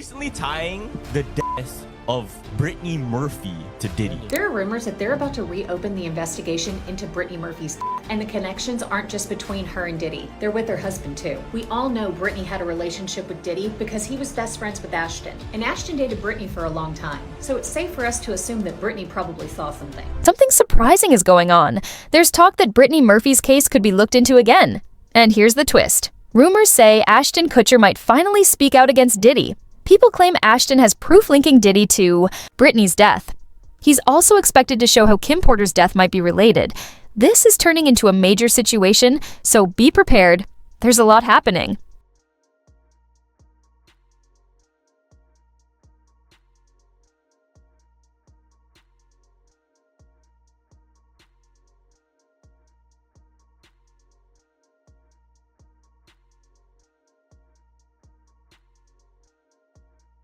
recently tying the death of Brittany Murphy to Diddy. There are rumors that they're about to reopen the investigation into Brittany Murphy's and the connections aren't just between her and Diddy. They're with her husband too. We all know Brittany had a relationship with Diddy because he was best friends with Ashton. And Ashton dated Brittany for a long time. So it's safe for us to assume that Brittany probably saw something. Something surprising is going on. There's talk that Brittany Murphy's case could be looked into again. And here's the twist. Rumors say Ashton Kutcher might finally speak out against Diddy. People claim Ashton has proof linking Diddy to Brittany's death. He's also expected to show how Kim Porter's death might be related. This is turning into a major situation, so be prepared. There's a lot happening.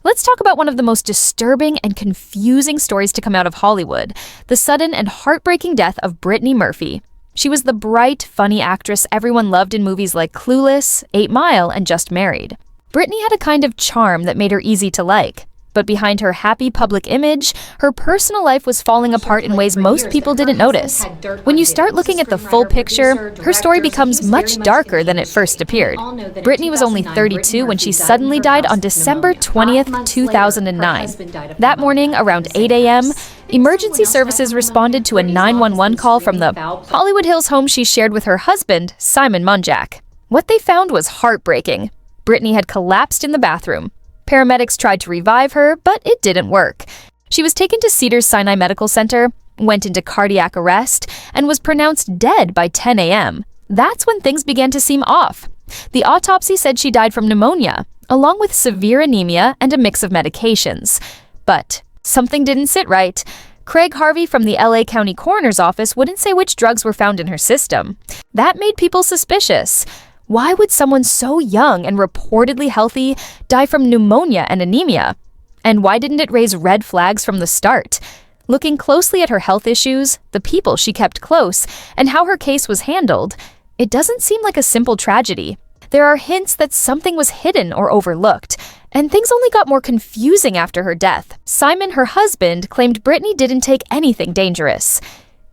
Let's talk about one of the most disturbing and confusing stories to come out of Hollywood, the sudden and heartbreaking death of Brittany Murphy. She was the bright, funny actress everyone loved in movies like Clueless, 8 Mile, and Just Married. Brittany had a kind of charm that made her easy to like. But behind her happy public image, her personal life was falling apart in ways most people didn't notice. When you start looking at the full picture, her story becomes much darker than it first appeared. Brittany was only 32 when she suddenly died on December 20th, 2009. That morning, around 8 a.m., emergency services responded to a 911 call from the Hollywood Hills home she shared with her husband, Simon Monjack. What they found was heartbreaking. Brittany had collapsed in the bathroom. Paramedics tried to revive her, but it didn't work. She was taken to Cedars-Sinai Medical Center, went into cardiac arrest, and was pronounced dead by 10 a.m. That's when things began to seem off. The autopsy said she died from pneumonia, along with severe anemia and a mix of medications. But something didn't sit right. Craig Harvey from the LA County Coroner's Office wouldn't say which drugs were found in her system. That made people suspicious. Why would someone so young and reportedly healthy die from pneumonia and anemia? And why didn't it raise red flags from the start? Looking closely at her health issues, the people she kept close, and how her case was handled, it doesn't seem like a simple tragedy. There are hints that something was hidden or overlooked, and things only got more confusing after her death. Simon, her husband, claimed Brittany didn't take anything dangerous.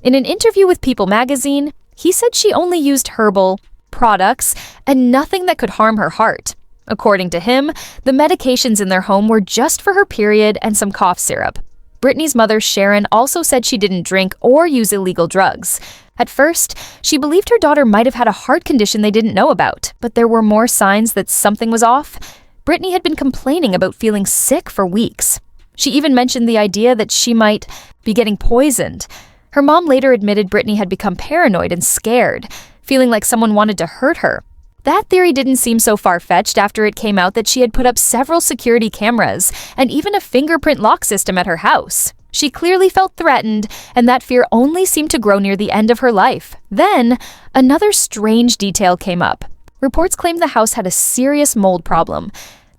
In an interview with People magazine, he said she only used herbal products and nothing that could harm her heart. According to him, the medications in their home were just for her period and some cough syrup. Brittany's mother, Sharon, also said she didn't drink or use illegal drugs. At first, she believed her daughter might have had a heart condition they didn't know about, but there were more signs that something was off. Brittany had been complaining about feeling sick for weeks. She even mentioned the idea that she might be getting poisoned. Her mom later admitted Brittany had become paranoid and scared, feeling like someone wanted to hurt her. That theory didn't seem so far-fetched after it came out that she had put up several security cameras and even a fingerprint lock system at her house. She clearly felt threatened, and that fear only seemed to grow near the end of her life. Then, another strange detail came up. Reports claimed the house had a serious mold problem.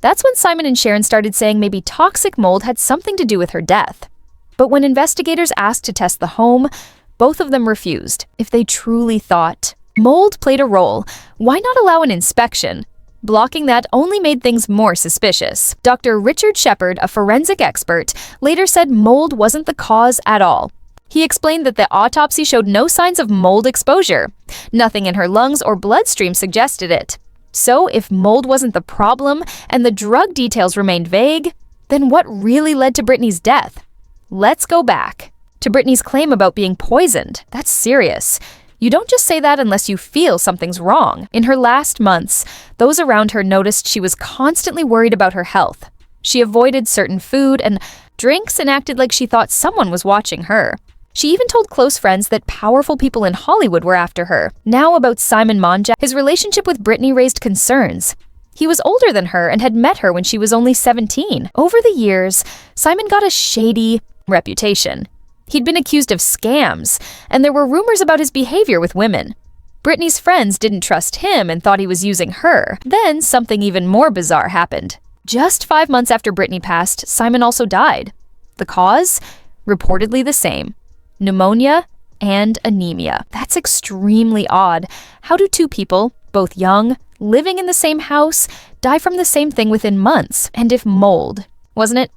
That's when Simon and Sharon started saying maybe toxic mold had something to do with her death. But when investigators asked to test the home, both of them refused. If they truly thought mold played a role, why not allow an inspection? Blocking that only made things more suspicious. Dr. Richard Shepard, a forensic expert, later said mold wasn't the cause at all. He explained that the autopsy showed no signs of mold exposure. Nothing in her lungs or bloodstream suggested it. So if mold wasn't the problem and the drug details remained vague, then what really led to Brittany's death? Let's go back to Brittany's claim about being poisoned. That's serious. You don't just say that unless you feel something's wrong. In her last months, those around her noticed she was constantly worried about her health. She avoided certain food and drinks and acted like she thought someone was watching her. She even told close friends that powerful people in Hollywood were after her. Now about Simon Monjack, his relationship with Brittany raised concerns. He was older than her and had met her when she was only 17. Over the years, Simon got a shady reputation. He'd been accused of scams, and there were rumors about his behavior with women. Brittany's friends didn't trust him and thought he was using her. Then something even more bizarre happened. Just 5 months after Brittany passed, Simon also died. The cause? Reportedly the same. Pneumonia and anemia. That's extremely odd. How do two people, both young, living in the same house, die from the same thing within months. And if mold, wasn't it?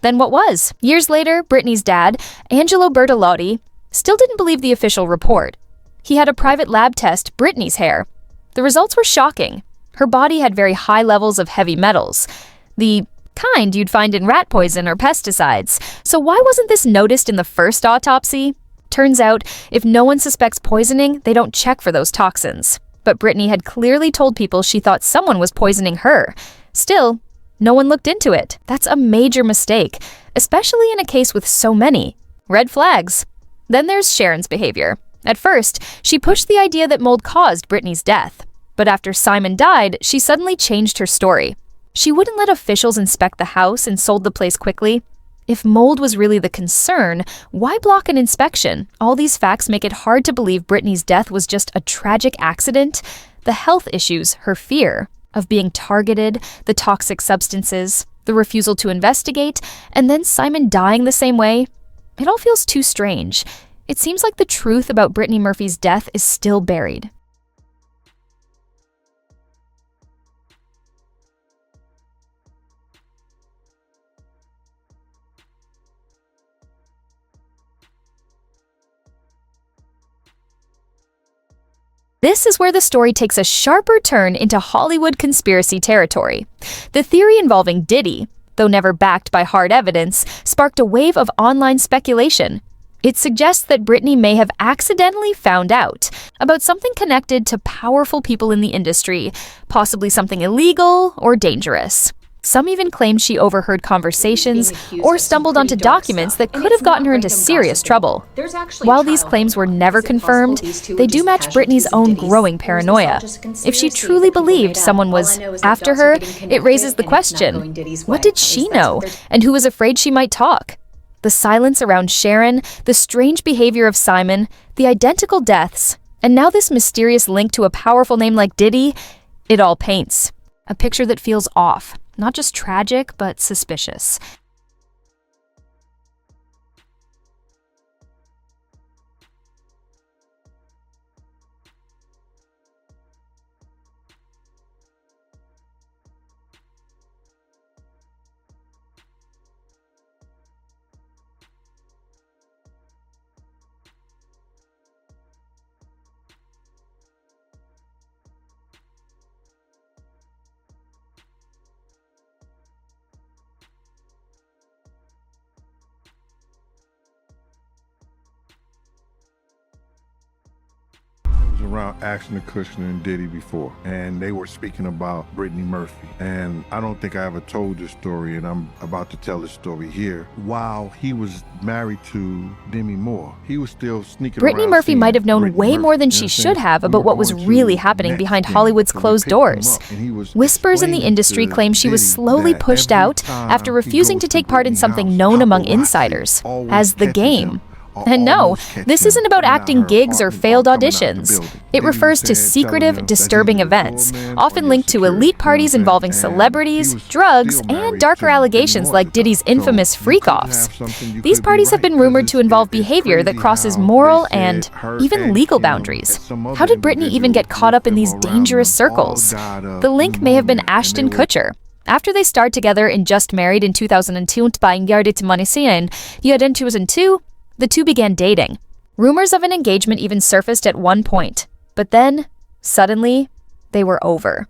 Then what was? Years later, Brittany's dad, Angelo Bertolotti, still didn't believe the official report. He had a private lab test Brittany's hair. The results were shocking. Her body had very high levels of heavy metals, the kind you'd find in rat poison or pesticides. So why wasn't this noticed in the first autopsy? Turns out, if no one suspects poisoning, they don't check for those toxins. But Brittany had clearly told people she thought someone was poisoning her. Still, no one looked into it. That's a major mistake, especially in a case with so many red flags. Then there's Sharon's behavior. At first, she pushed the idea that mold caused Brittany's death. But after Simon died, she suddenly changed her story. She wouldn't let officials inspect the house and sold the place quickly. If mold was really the concern, why block an inspection? All these facts make it hard to believe Brittany's death was just a tragic accident. The health issues, her fear of being targeted, the toxic substances, the refusal to investigate, and then Simon dying the same way. It all feels too strange. It seems like the truth about Brittany Murphy's death is still buried. This is where the story takes a sharper turn into Hollywood conspiracy territory. The theory involving Diddy, though never backed by hard evidence, sparked a wave of online speculation. It suggests that Brittany may have accidentally found out about something connected to powerful people in the industry, possibly something illegal or dangerous. Some even claim she overheard conversations or stumbled onto documents that could have gotten her into serious trouble. While these claims were never confirmed, they do match Brittany's own growing paranoia. If she truly believed someone was after her, it raises the question, what did she know, and who was afraid she might talk? The silence around Sharon, the strange behavior of Simon, the identical deaths, and now this mysterious link to a powerful name like Diddy, it all paints a picture that feels off. Not just tragic, but suspicious. Around Ashton Kutcher and Diddy before, and they were speaking about Brittany Murphy. And I don't think I ever told this story, and I'm about to tell this story here. While he was married to Demi Moore, he was still sneaking Brittany around Murphy might have known Brittany way Murphy, more than you know she what I'm should saying? have We about were what was going really to happening next behind thing, Hollywood's so we closed picked him doors. up, and he was Whispers in the explaining industry to claim she was Diddy slowly that pushed every out time after he refusing goes to take part in Brittany's something house, known among paparazzi insiders always as the catches game. him, or And no, almost catch this him isn't about coming out acting her gigs or apartment failed coming out the auditions. building. It Diddy was refers to saying, telling secretive, him that disturbing he was a events, doorman often or linked to security, elite you know parties what I'm involving saying? And celebrities, he was drugs, still married and darker to Demi allegations Moore like at the Diddy's time. infamous So you freak-offs. could have something, you These could be parties have right, been 'cause rumored to involve it's behavior that crazy crosses how moral they said and her even and legal him boundaries. and some other How did Brittany even get individuals caught up in lived these around dangerous them, all circles? died of The link may have been pneumonia, and Ashton they were Kutcher. After they starred together in Just Married in 2002 by Ingärdet Manisien, yet in 2002, the two began dating. Rumors of an engagement even surfaced at one point, but then, suddenly, they were over.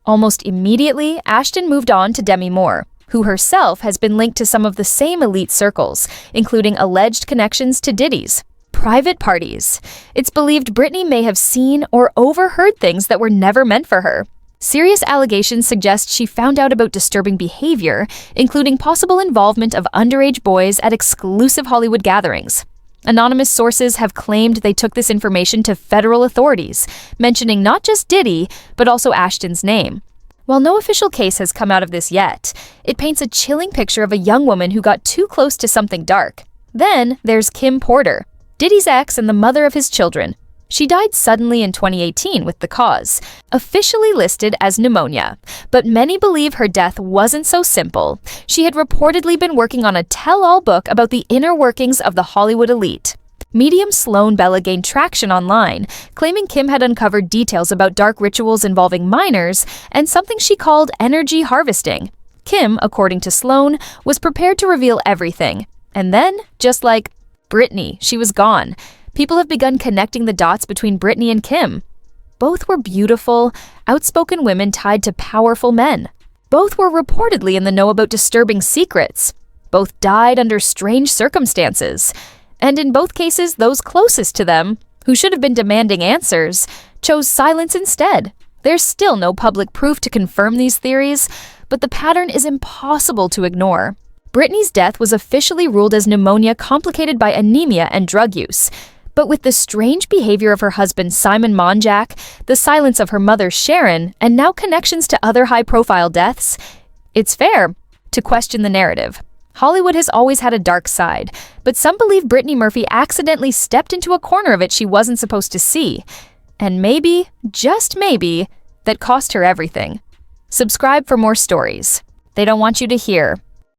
Almost immediately, Ashton moved on to Demi Moore, who herself has been linked to some of the same elite circles, including alleged connections to Diddy's private parties. It's believed Brittany may have seen or overheard things that were never meant for her. Serious allegations suggest she found out about disturbing behavior, including possible involvement of underage boys at exclusive Hollywood gatherings. Anonymous sources have claimed they took this information to federal authorities, mentioning not just Diddy, but also Ashton's name. While no official case has come out of this yet, it paints a chilling picture of a young woman who got too close to something dark. Then there's Kim Porter, Diddy's ex and the mother of his children. She died suddenly in 2018 with the cause, officially listed as pneumonia. But many believe her death wasn't so simple. She had reportedly been working on a tell-all book about the inner workings of the Hollywood elite. Medium Sloan Bella gained traction online, claiming Kim had uncovered details about dark rituals involving minors and something she called energy harvesting. Kim, according to Sloan, was prepared to reveal everything. And then, just like Brittany, she was gone. People have begun connecting the dots between Brittany and Kim. Both were beautiful, outspoken women tied to powerful men. Both were reportedly in the know about disturbing secrets. Both died under strange circumstances. And in both cases, those closest to them, who should have been demanding answers, chose silence instead. There's still no public proof to confirm these theories, but the pattern is impossible to ignore. Brittany's death was officially ruled as pneumonia complicated by anemia and drug use. But with the strange behavior of her husband Simon Monjack, the silence of her mother Sharon, and now connections to other high-profile deaths, it's fair to question the narrative. Hollywood has always had a dark side, but some believe Brittany Murphy accidentally stepped into a corner of it she wasn't supposed to see. And maybe, just maybe, that cost her everything. Subscribe for more stories they don't want you to hear.